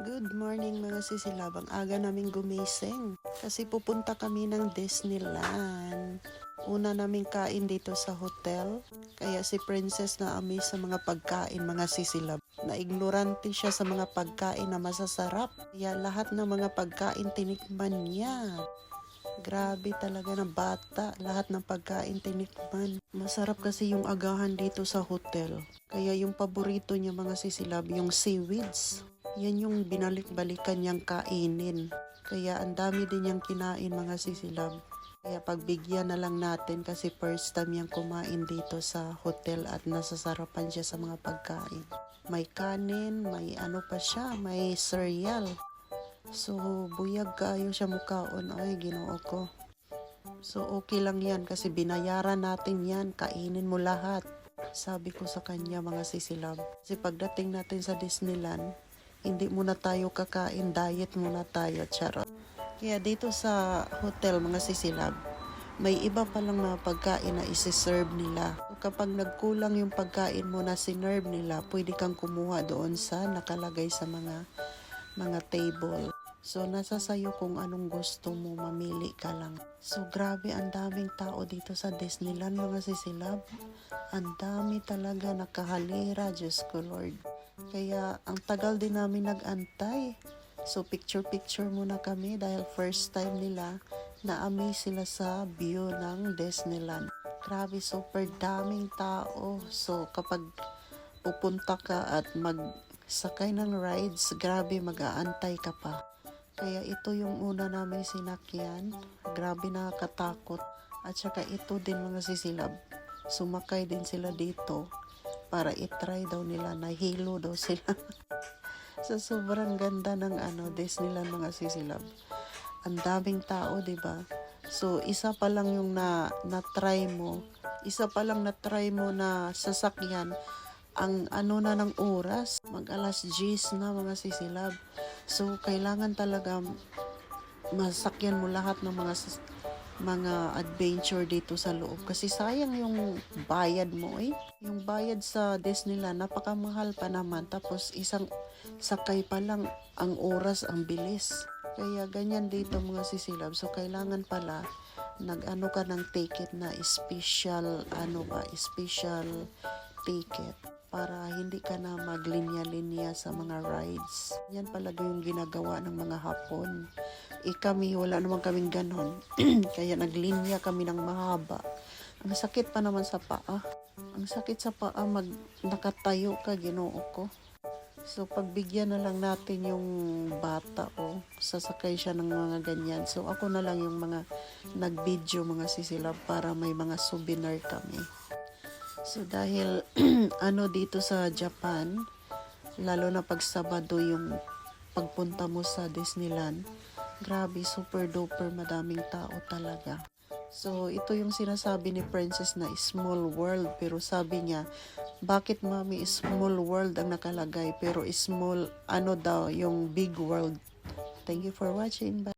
Good morning mga sisilab. Ang aga namin gumising kasi pupunta kami ng Disneyland. Una naming kain dito sa hotel. Kaya si Princess na amaze sa mga pagkain mga sisilab. Na-ignorante siya sa mga pagkain na masasarap. Kaya lahat ng mga pagkain tinikman niya. Grabe talaga ng bata. Lahat ng pagkain tinikman. Masarap kasi yung agahan dito sa hotel. Kaya yung paborito niya mga sisilab, yung seaweeds. Yan yung binalik-balikan niyang kainin. Kaya ang dami din niyang kinain mga sisilab. Kaya pagbigyan na lang natin kasi first time niyang kumain dito sa hotel at nasasarapan siya sa mga pagkain. May kanin, may ano pa siya, may cereal. So, buyag kayo siya mukaon. Ay, Ginoo ko. So, okay lang yan kasi binayaran natin yan. Kainin mo lahat. Sabi ko sa kanya mga sisilab. Kasi pagdating natin sa Disneyland, hindi muna tayo kakain, diet muna tayo, charot. Kaya dito sa hotel mga sisilab, may iba palang na pagkain na isi-serve nila. So, kapag nagkulang yung pagkain mo na sinerve nila, pwede kang kumuha doon sa nakalagay sa mga table. So, nasa sayo kung anong gusto mo, mamili ka lang. So, grabe, ang daming tao dito sa Disneyland, mga sisilab. Ang dami talaga, nakahalira, Diyos ko Lord. Kaya, ang tagal din namin nag-antay. So, picture-picture muna kami dahil first time nila na-amaze sila sa view ng Disneyland. Grabe, super daming tao. So, kapag pupunta ka at magsakay ng rides, grabe, mag-aantay ka pa. Kaya ito yung una namin sinakyan. Grabe, nakakatakot. At saka ito din mga sisilab. Sumakay din sila dito para itry daw nila, nahilo daw sila. So, sobrang ganda ng Disneyland mga sisilab. Ang daming tao, 'di ba? So, isa pa lang yung na-try mo. Isa pa lang na-try mo na sasakyan. Ang na ng oras, mag-alas 10 na mga sisilab. So, kailangan talaga masakyan mo lahat ng mga adventure dito sa loob. Kasi sayang yung bayad mo Yung bayad sa Disneyland, napakamahal pa naman. Tapos isang sakay pa lang, ang oras, ang bilis. Kaya ganyan dito mga sisilab. So, kailangan pala nag-ano ka ng ticket na special, special ticket para hindi ka na maglinya-linya sa mga rides. Yan talaga yung ginagawa ng mga Hapon. Kami, wala naman kaming ganon. Kaya naglinya kami ng mahaba. Ang sakit pa naman sa paa. Ang sakit sa paa, nakatayo ka, Ginoo ko. So, pagbigyan na lang natin yung bata o sasakay siya ng mga ganyan. So, ako na lang yung mga nag-video mga sisilab para may mga souvenir kami. So, dahil dito sa Japan, lalo na pag Sabado yung pagpunta mo sa Disneyland, grabe, super duper, madaming tao talaga. So, ito yung sinasabi ni Princess na small world. Pero sabi niya, bakit mami small world ang nakalagay? Pero small, daw, yung big world. Thank you for watching. Bye.